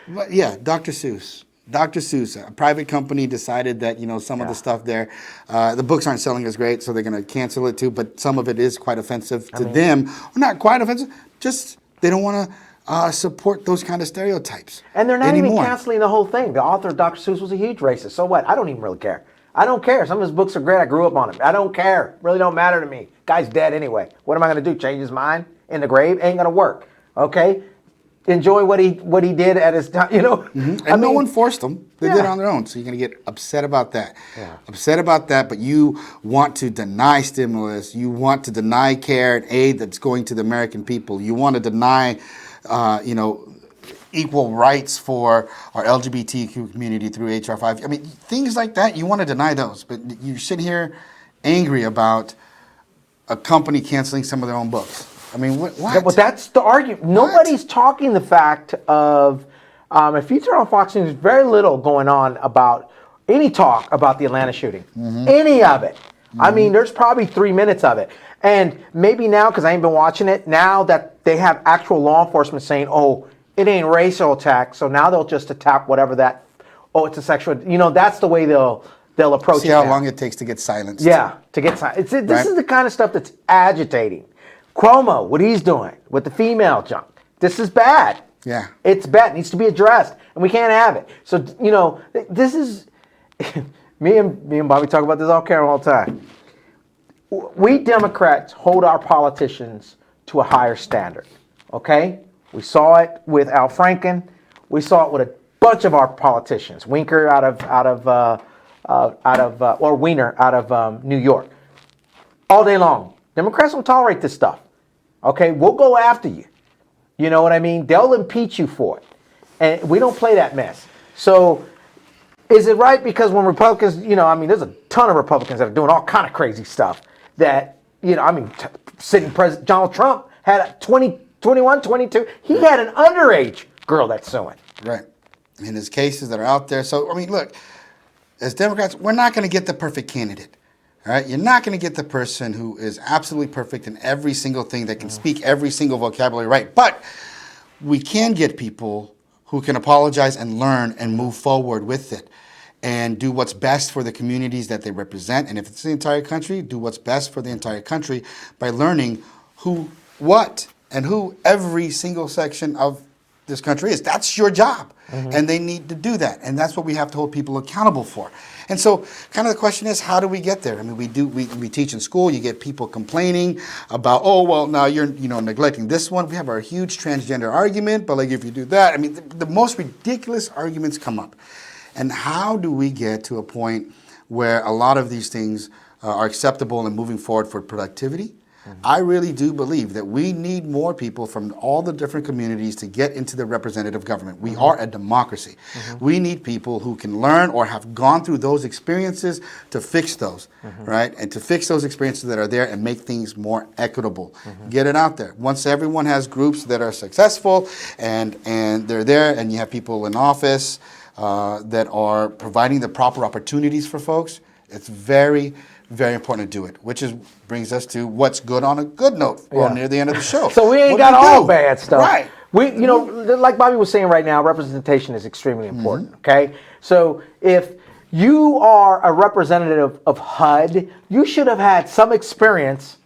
But yeah, Dr. Seuss. Dr. Seuss, a private company, decided that some of the stuff there, the books aren't selling as great, so they're going to cancel it too. But some of it is quite offensive to them. Well, not quite offensive, just they don't want to support those kind of stereotypes. And they're not anymore. even canceling the whole thing. The author of Dr. Seuss was a huge racist. So what? I don't even really care. I don't care. Some of his books are great. I grew up on them. I don't care. Really don't matter to me. Guy's dead anyway. What am I going to do? Change his mind in the grave? Ain't going to work. Okay? Enjoy what he did at his time, And no one forced them. They did it on their own. So you're going to get upset about that. Yeah. Upset about that, but you want to deny stimulus. You want to deny care and aid that's going to the American people. You want to deny, equal rights for our LGBTQ community through HR 5. I mean, things like that, you want to deny those. But you sit here angry about a company canceling some of their own books. I mean, what? Yeah, well, that's the argument. Nobody's talking the fact of, if you turn on Fox News, very little going on about any talk about the Atlanta shooting. Any of it. I mean, there's probably 3 minutes of it. And maybe now, because I ain't been watching it, now that they have actual law enforcement saying, oh, it ain't racial attack, so now they'll just attack whatever that, it's a sexual, that's the way they'll approach it. See how long it takes to get silenced. Yeah, to get silenced. This is the kind of stuff that's agitating. Cuomo, what he's doing with the female junk. This is bad. Yeah. It's bad. It needs to be addressed. And we can't have it. So, this is... me and Bobby talk about this off camera all the time. We Democrats hold our politicians to a higher standard. Okay? We saw it with Al Franken. We saw it with a bunch of our politicians. Winker Weiner out of New York. All day long. Democrats don't tolerate this stuff. Okay, we'll go after you. You know what I mean? They'll impeach you for it. And we don't play that mess. So is it right? Because when Republicans, there's a ton of Republicans that are doing all kind of crazy stuff that, sitting President Donald Trump had 20 21, 22. He had an underage girl that's suing. Right. And there's cases that are out there. So, I mean, look, as Democrats, we're not going to get the perfect candidate. All right? You're not going to get the person who is absolutely perfect in every single thing that can speak every single vocabulary right. But we can get people who can apologize and learn and move forward with it and do what's best for the communities that they represent. And if it's the entire country, do what's best for the entire country by learning who, what, and who every single section of this country is. That's your job. And they need to do that. And that's what we have to hold people accountable for. And so kind of the question is, how do we get there? I mean, we teach in school, you get people complaining about, oh, well, now you're neglecting this one. We have our huge transgender argument, but like if you do that, I mean, the most ridiculous arguments come up. And how do we get to a point where a lot of these things are acceptable and moving forward for productivity? I really do believe that we need more people from all the different communities to get into the representative government. We are a democracy. We need people who can learn or have gone through those experiences to fix those, right? And to fix those experiences that are there and make things more equitable. Get it out there. Once everyone has groups that are successful and they're there and you have people in office that are providing the proper opportunities for folks, it's very important to do it, which brings us to what's good on a good note. Well, near the end of the show. So we ain't What got do we all do? bad stuff. Right. We, like Bobby was saying right now, representation is extremely important. Okay. So if you are a representative of HUD, you should have had some experience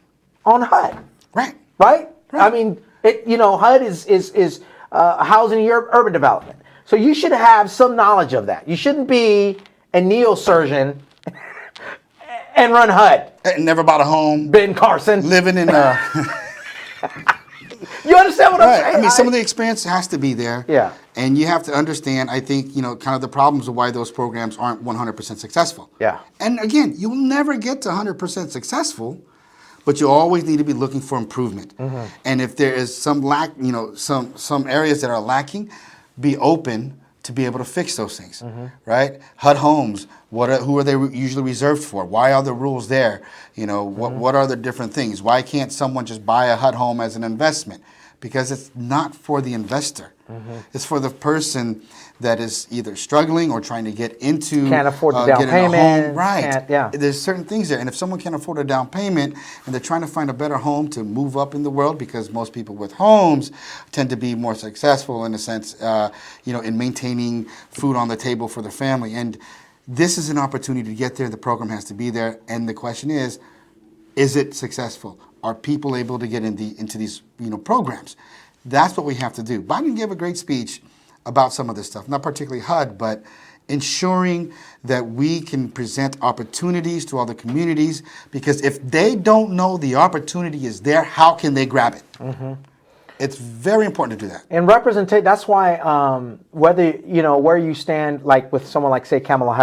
on HUD. Right. Right. I mean, HUD is housing and urban development. So you should have some knowledge of that. You shouldn't be a neosurgeon and run HUD. Never bought a home. Ben Carson. Living in a... You understand what I'm saying? I mean, some of the experience has to be there. Yeah. And you have to understand, I think, kind of the problems of why those programs aren't 100% successful. Yeah. And again, you'll never get to 100% successful, but you always need to be looking for improvement. And if there is some lack, some areas that are lacking, be open to be able to fix those things, right? HUD homes, who are they usually reserved for? Why are the rules there? What are the different things? Why can't someone just buy a HUD home as an investment? Because it's not for the investor. It's for the person that is either struggling or trying to get into can't afford the down getting payment. a home. Right. Yeah. There's certain things there. And if someone can't afford a down payment and they're trying to find a better home to move up in the world, because most people with homes tend to be more successful in a sense, in maintaining food on the table for their family. And this is an opportunity to get there. The program has to be there. And the question is it successful? Are people able to get into these programs? That's what we have to do. Biden gave a great speech about some of this stuff, not particularly HUD, but ensuring that we can present opportunities to other communities, because if they don't know the opportunity is there, how can they grab it? It's very important to do that. And representation, that's why whether, where you stand, like with someone like, say, Kamala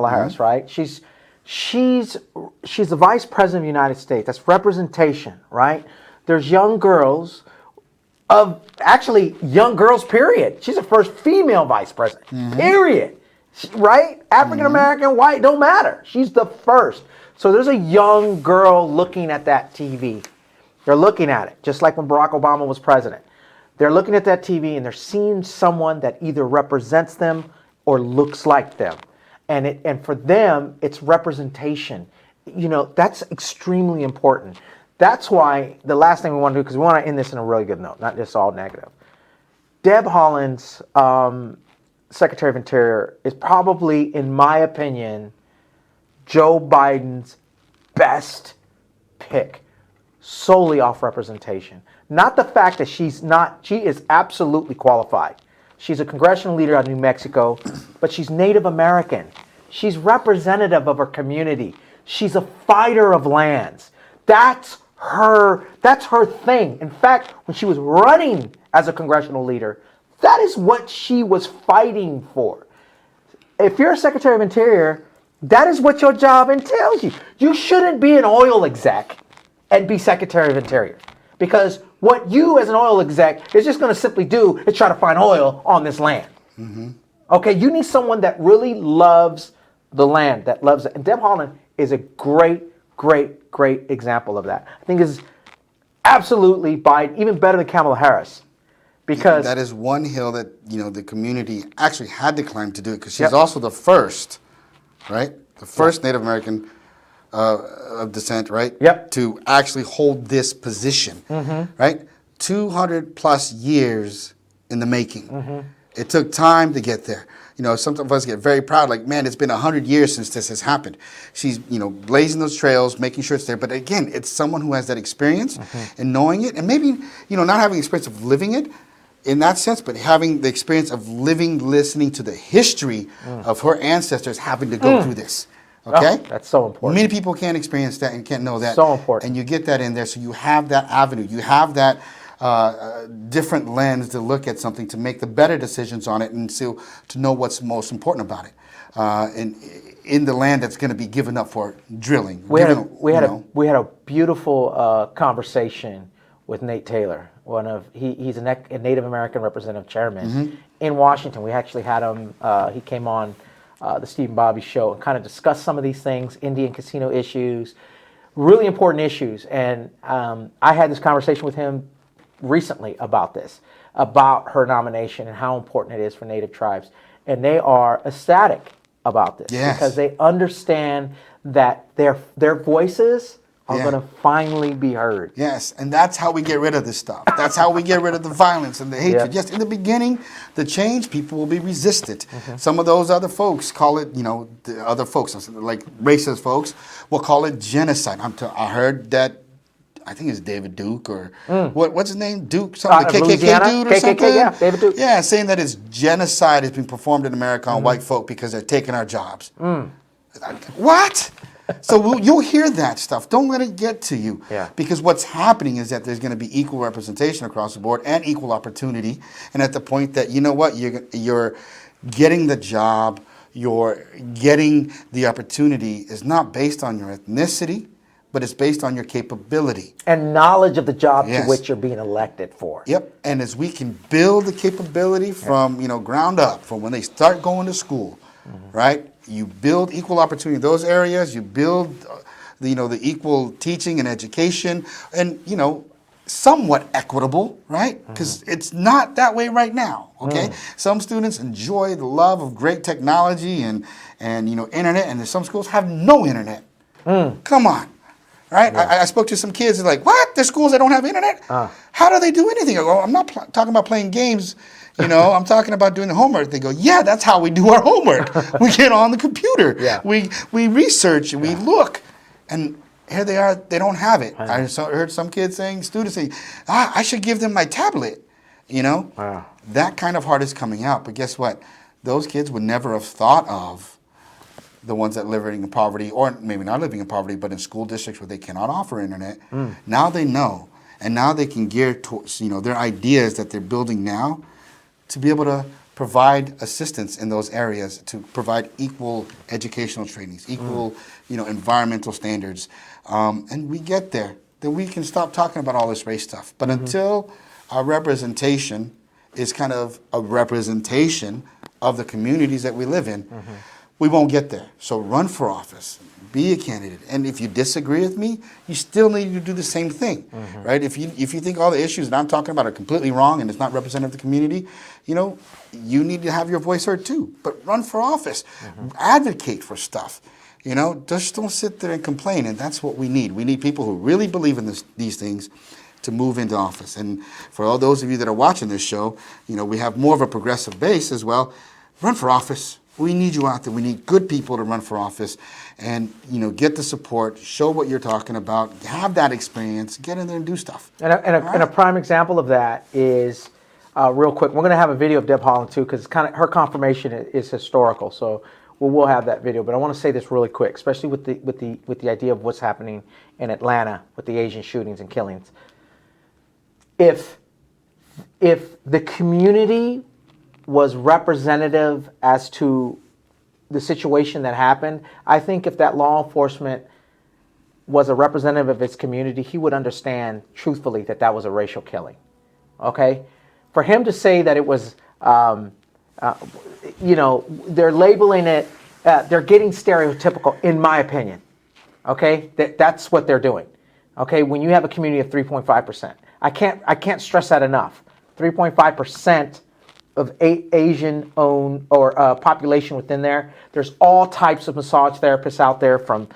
Harris, right? She's the vice president of the United States. That's representation, right? There's young girls young girls, period. She's the first female vice president, period. Right? African American, white, don't matter. She's the first. So there's a young girl looking at that TV. They're looking at it, just like when Barack Obama was president. They're looking at that TV and they're seeing someone that either represents them or looks like them. And for them, it's representation. That's extremely important. That's why the last thing we want to do, because we want to end this in a really good note, not just all negative. Deb Haaland's Secretary of Interior is probably, in my opinion, Joe Biden's best pick, solely off representation. Not the fact that she is absolutely qualified. She's a congressional leader out of New Mexico, but she's Native American. She's representative of her community. She's a fighter of lands. That's her thing. In fact, when she was running as a congressional leader, that is what she was fighting for. If you're a Secretary of Interior, that is what your job entails you. You shouldn't be an oil exec and be Secretary of Interior, because what you as an oil exec is just going to simply do is try to find oil on this land. Okay, you need someone that really loves the land, that loves it. And Deb Haaland is a great example of that. I think Absolutely, Biden, even better than Kamala Harris. Because that is one hill that, you know, the community actually had to climb to do it, because she's Yep. also the first, right? The first Native American of descent, right? Yep. To actually hold this position, right? 200 plus years in the making. It took time to get there. You know, some of us get very proud, like, man, it's been 100 years since this has happened. She's, you know, blazing those trails, making sure it's there. But again, it's someone who has that experience and knowing it, and maybe, you know, not having the experience of living it in that sense, but having the experience of living, listening to the history of her ancestors having to go through this. Okay? Oh, that's so important. Many people can't experience that and can't know that. So important. And you get that in there, so you have that avenue. You have that different lens to look at something, to make the better decisions on it, and to know what's most important about it. And in the land that's going to be given up for drilling. We had a beautiful conversation with Nate Taylor. He's a Native American representative chairman in Washington. We actually had him. He came on the Steve Bobby show and kind of discussed some of these things, Indian casino issues, really important issues. And I had this conversation with him recently about this, about her nomination and how important it is for Native tribes. And they are ecstatic about this because they understand that their voices are going to finally be heard. Yes, and that's how we get rid of this stuff. That's how we get rid of the violence and the hatred. Yes, in the beginning, the change, people will be resistant. Some of those other folks call it, you know, the other folks, like racist folks, will call it genocide. I heard that, I think it's David Duke or what's his name? Duke, something, the KKK Louisiana? dude or KKK, something? yeah, David Duke. Yeah, saying that it's genocide is being performed in America on white folk because they're taking our jobs. What? So you'll hear that stuff. Don't let it get to you. Yeah. Because what's happening is that there's going to be equal representation across the board and equal opportunity. And at the point that, you know what, you're getting the job, you're getting the opportunity is not based on your ethnicity, but it's based on your capability. And knowledge of the job to which you're being elected for. Yep. And as we can build the capability from, you know, ground up, from when they start going to school, right? You build equal opportunity in those areas. You build, the equal teaching and education, and somewhat equitable, right? Because it's not that way right now. Okay, some students enjoy the love of great technology and internet, and some schools have no internet. Come on, right? I spoke to some kids. They're like, "What? There's schools that don't have internet? How do they do anything?" I go, "I'm not talking about playing games." I'm talking about doing the homework. They go, yeah, that's how we do our homework. We get on the computer. We research and we look. And here they are, they don't have it. I heard some kids students saying, I should give them my tablet. That kind of heart is coming out. But guess what? Those kids would never have thought of the ones that live in poverty, or maybe not living in poverty, but in school districts where they cannot offer internet. Now they know. And now they can gear towards, their ideas that they're building now to be able to provide assistance in those areas, to provide equal educational trainings, equal, environmental standards. And we get there, then we can stop talking about all this race stuff. But until our representation is kind of a representation of the communities that we live in, we won't get there. So run for office, be a candidate. And if you disagree with me, you still need to do the same thing, right? If you think all the issues that I'm talking about are completely wrong and it's not representative of the community, you need to have your voice heard too. But run for office, advocate for stuff. Just don't sit there and complain. And that's what we need. We need people who really believe in these things to move into office. And for all those of you that are watching this show, we have more of a progressive base as well. Run for office. We need you out there. We need good people to run for office and, get the support, show what you're talking about, have that experience, get in there and do stuff. And a prime example of that is, real quick, we're going to have a video of Deb Haaland too, because her confirmation is historical. So we'll have that video. But I want to say this really quick, especially with the idea of what's happening in Atlanta with the Asian shootings and killings. If the community was representative as to the situation that happened, I think if that law enforcement was a representative of its community, he would understand truthfully that was a racial killing. Okay? For him to say that it was, they're labeling it, they're getting stereotypical, in my opinion. Okay? That's what they're doing. Okay, when you have a community of 3.5%, I can't stress that enough. 3.5% of Asian-owned or population within there. There's all types of massage therapists out there from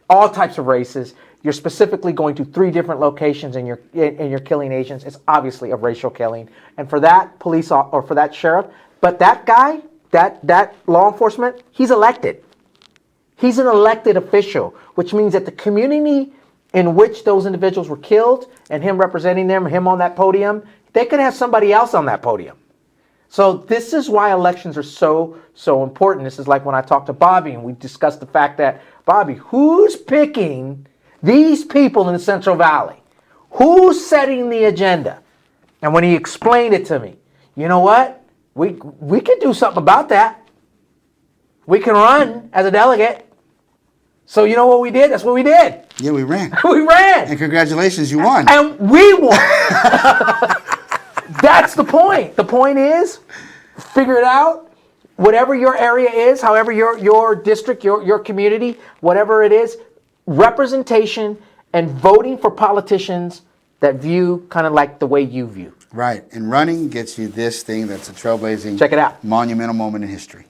all types of races. You're specifically going to 3 different locations and you're killing Asians. It's obviously a racial killing. And for that police or for that sheriff, but that guy, that law enforcement, he's elected. He's an elected official, which means that the community in which those individuals were killed and him representing them, him on that podium, they could have somebody else on that podium. So this is why elections are so important. This is like when I talked to Bobby and we discussed the fact that, Bobby, who's picking these people in the Central Valley? Who's setting the agenda? And when he explained it to me, you know what? We can do something about that. We can run as a delegate. So you know what we did? That's what we did. Yeah, we ran. We ran. And congratulations, you won. And we won. That's the point. The point is, figure it out. Whatever your area is, however your district, your community, whatever it is, representation and voting for politicians that view kind of like the way you view. Right. And running gets you this thing that's a trailblazing, check it out, monumental moment in history.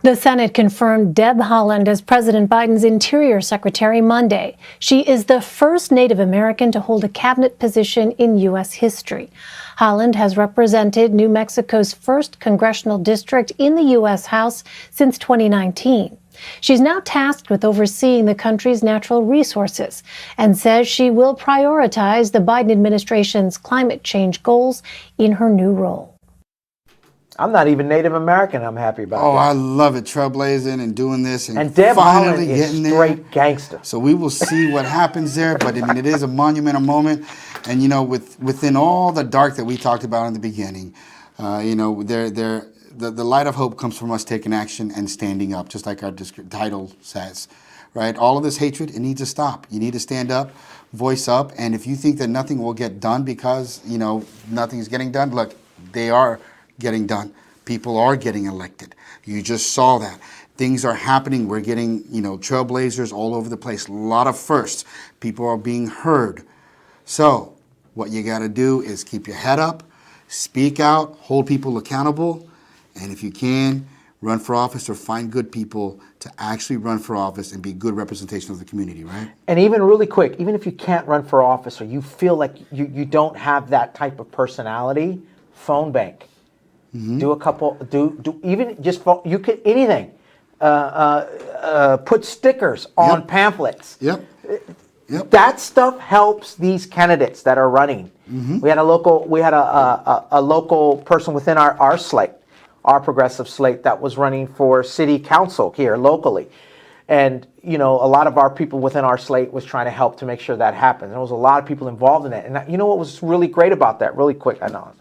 The Senate confirmed Deb Haaland as President Biden's Interior Secretary Monday. She is the first Native American to hold a cabinet position in U.S. history. Haaland has represented New Mexico's 1st congressional district in the U.S. House since 2019. She's now tasked with overseeing the country's natural resources and says she will prioritize the Biden administration's climate change goals in her new role. I'm not even Native American. I'm happy about that. Oh, I love it, trailblazing and doing this and Deb finally Haaland getting is there. straight gangster. So we will see what happens there, but I mean, it is a monumental moment. And you know, within all the dark that we talked about in the beginning, you know, the light of hope comes from us taking action and standing up, just like our title says, right? All of this hatred, it needs to stop. You need to stand up, voice up, and if you think that nothing will get done because, you know, nothing's getting done, look, they are getting done. People are getting elected. You just saw that. Things are happening. We're getting, you know, trailblazers all over the place. A lot of firsts. People are being heard. So what you got to do is keep your head up, speak out, hold people accountable, and if you can, run for office or find good people to actually run for office and be good representation of the community, right? And even really quick, even if you can't run for office or you feel like you don't have that type of personality, phone bank. Mm-hmm. Do a couple, do even just, you could, anything. Put stickers on pamphlets. Yep. That stuff helps these candidates that are running. Mm-hmm. We had a local person within our slate, our progressive slate, that was running for city council here locally. And, you know, a lot of our people within our slate was trying to help to make sure that happened. There was a lot of people involved in it. And you know what was really great about that? Really quick, I know.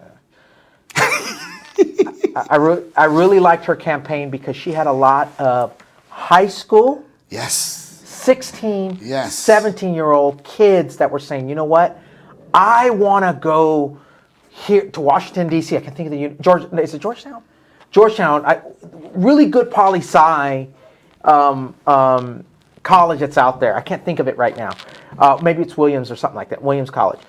I really liked her campaign because she had a lot of high school, 16, 17-year-old kids that were saying, you know what, I want to go here to Washington, D.C. I can think of is it Georgetown? Georgetown, really good poli-sci college that's out there. I can't think of it right now. Maybe it's Williams or something like that, Williams College.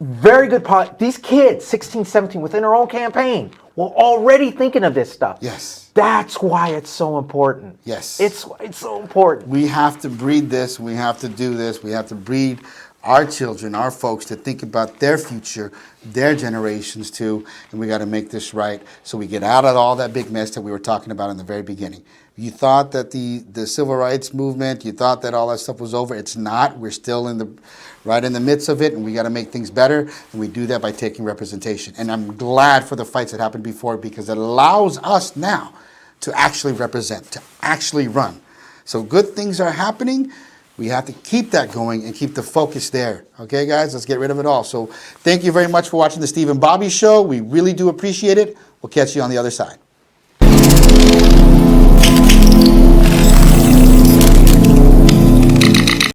Very good. These kids, 16, 17, within their own campaign, were already thinking of this stuff. Yes. That's why it's so important. Yes. It's so important. We have to breed this. We have to do this. We have to breed our children, our folks, to think about their future, their generations too, and we got to make this right so we get out of all that big mess that we were talking about in the very beginning. You thought that the civil rights movement, you thought that all that stuff was over. It's not. We're still right in the midst of it, and we got to make things better, and we do that by taking representation. And I'm glad for the fights that happened before because it allows us now to actually represent, to actually run. So good things are happening. We have to keep that going and keep the focus there. Okay, guys, let's get rid of it all. So thank you very much for watching the Steve and Bobby Show. We really do appreciate it. We'll catch you on the other side.